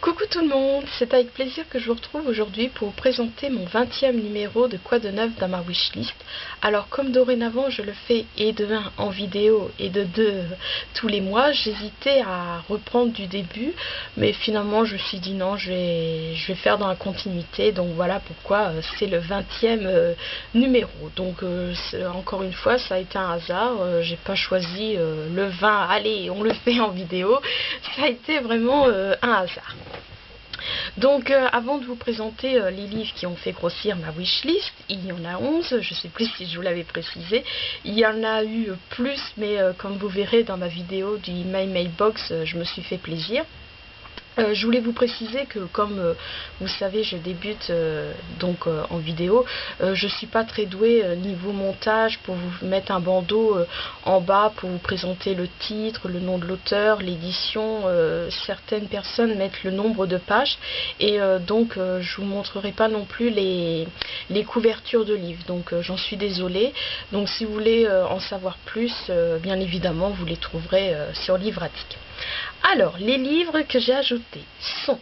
Coucou tout le monde, c'est avec plaisir que je vous retrouve aujourd'hui pour vous présenter mon 20e numéro de Quoi de neuf dans ma wishlist. Alors comme dorénavant je le fais et de 1 en vidéo et de 2 tous les mois, j'hésitais à reprendre du début, mais finalement je me suis dit non, je vais faire dans la continuité, donc voilà pourquoi c'est le 20e numéro. Donc encore une fois ça a été un hasard, j'ai pas choisi le 20, allez on le fait en vidéo, ça a été vraiment un hasard. Donc avant de vous présenter les livres qui ont fait grossir ma wishlist, il y en a 11, je ne sais plus si je vous l'avais précisé, il y en a eu plus, mais comme vous verrez dans ma vidéo du My Mailbox, je me suis fait plaisir. Je voulais vous préciser que comme vous savez je débute donc en vidéo, je suis pas très douée niveau montage pour vous mettre un bandeau en bas pour vous présenter le titre, le nom de l'auteur, l'édition, certaines personnes mettent le nombre de pages et donc je vous montrerai pas non plus les couvertures de livres, donc j'en suis désolée. Donc si vous voulez en savoir plus, bien évidemment vous les trouverez sur Livradic. Alors, les livres que j'ai ajoutés sont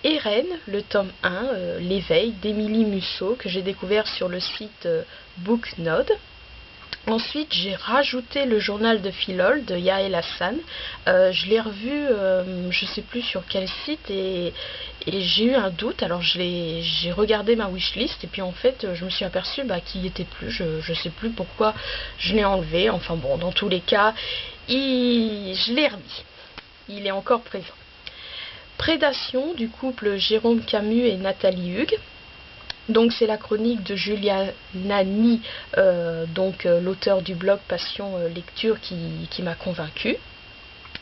Eren, le tome 1, L'éveil d'Émilie Musso, que j'ai découvert sur le site Booknode. Ensuite, j'ai rajouté le journal de Philol de Yael Hassan. Je l'ai revu, je ne sais plus sur quel site, et j'ai eu un doute. Alors, j'ai regardé ma wishlist, et puis en fait, je me suis aperçue qu'il n'y était plus. Je ne sais plus pourquoi je l'ai enlevé. Enfin bon, dans tous les cas, je l'ai remis. Il est encore présent. Prédation du couple Jérôme Camus et Nathalie Hugues. Donc c'est la chronique de Julia Nani, l'auteur du blog Passion Lecture qui m'a convaincue.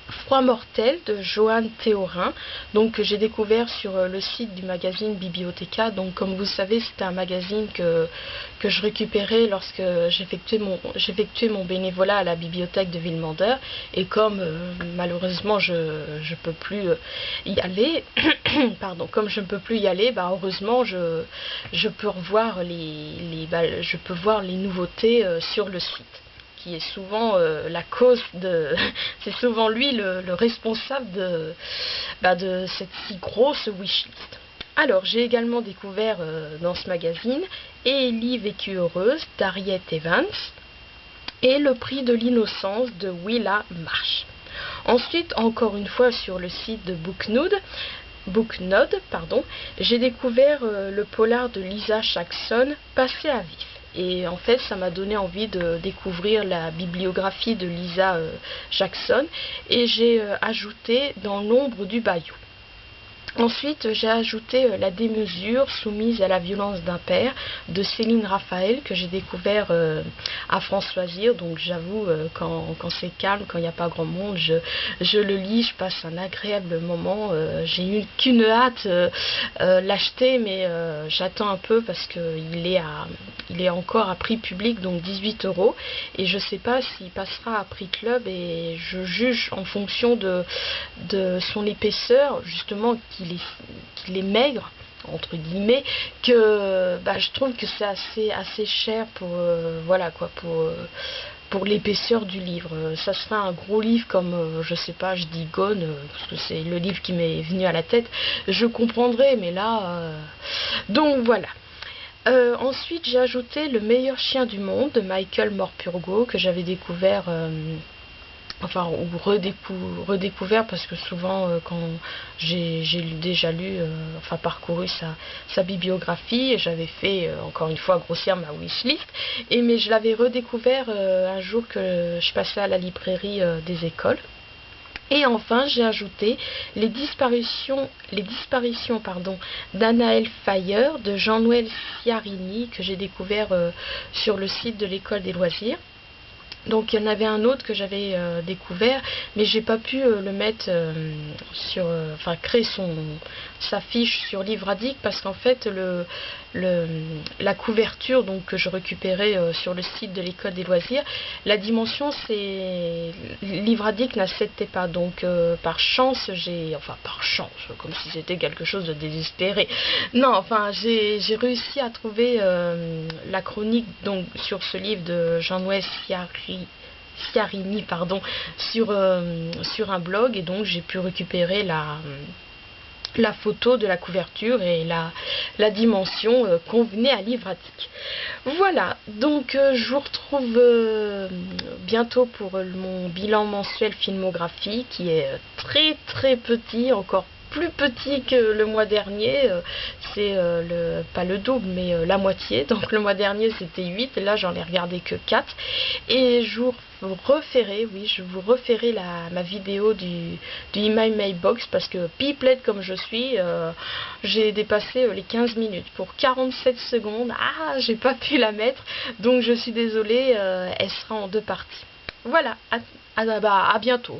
Froid mortel de Joanne Théorin, donc que j'ai découvert sur le site du magazine Bibliothéca. Donc comme vous savez, c'était un magazine que je récupérais lorsque j'effectuais mon bénévolat à la bibliothèque de Villemandeur, et comme malheureusement je peux plus y aller pardon, comme je ne peux plus y aller, heureusement je peux revoir je peux voir les nouveautés sur le site, qui est souvent la cause de... c'est souvent lui le responsable de cette si grosse wishlist. Alors, j'ai également découvert dans ce magazine Ellie vécue heureuse d'Harriet Evans et Le prix de l'innocence de Willa Marsh. Ensuite, encore une fois sur le site de Booknode, j'ai découvert le polar de Lisa Jackson, Passé à vif. Et en fait, ça m'a donné envie de découvrir la bibliographie de Lisa Jackson, et j'ai ajouté Dans l'ombre du bayou. Ensuite, j'ai ajouté La démesure soumise à la violence d'un père de Céline Raphaël, que j'ai découvert à France Loisirs. Donc j'avoue, quand c'est calme, quand il n'y a pas grand monde, je le lis, je passe un agréable moment. J'ai eu qu'une hâte l'acheter, mais j'attends un peu parce qu'il est encore à prix public, donc 18 €, et je ne sais pas s'il passera à prix club, et je juge en fonction de son épaisseur, justement, qu'il est maigre entre guillemets, que je trouve que c'est assez cher pour voilà quoi, pour l'épaisseur du livre. Ça serait un gros livre comme je sais pas, je dis Gone parce que c'est le livre qui m'est venu à la tête, je comprendrais, mais là donc voilà. Ensuite, j'ai ajouté Le meilleur chien du monde de Michael Morpurgo, que j'avais découvert ou redécouvert, parce que souvent quand j'ai déjà lu, parcouru sa bibliographie, et j'avais fait encore une fois grossir ma wishlist, mais je l'avais redécouvert un jour que je passais à la librairie des écoles. Et enfin, j'ai ajouté les disparitions d'Anaël Fayer de Jean-Noël Ciarini, que j'ai découvert sur le site de l'école des loisirs. Donc il y en avait un autre que j'avais découvert, mais j'ai pas pu le mettre créer sa fiche sur Livradic, parce qu'en fait la couverture que je récupérais sur le site de l'école des loisirs, la dimension Livradic n'acceptait pas, donc par chance comme si c'était quelque chose de désespéré. Non, j'ai réussi à trouver la chronique donc sur ce livre de Jean-Noël Ciarini sur un blog, et donc j'ai pu récupérer la photo de la couverture et la dimension convenait à Livratic. Voilà, donc je vous retrouve bientôt pour mon bilan mensuel Filmographie qui est très petit, encore plus petit que le mois dernier. C'est pas le double mais la moitié. Donc le mois dernier c'était 8 et là j'en ai regardé que 4 et je vous referai ma vidéo du Email Mailbox parce que pipelette comme je suis, j'ai dépassé les 15 minutes pour 47 secondes. Ah, j'ai pas pu la mettre, donc je suis désolée, elle sera en 2 parties. Voilà, à bientôt.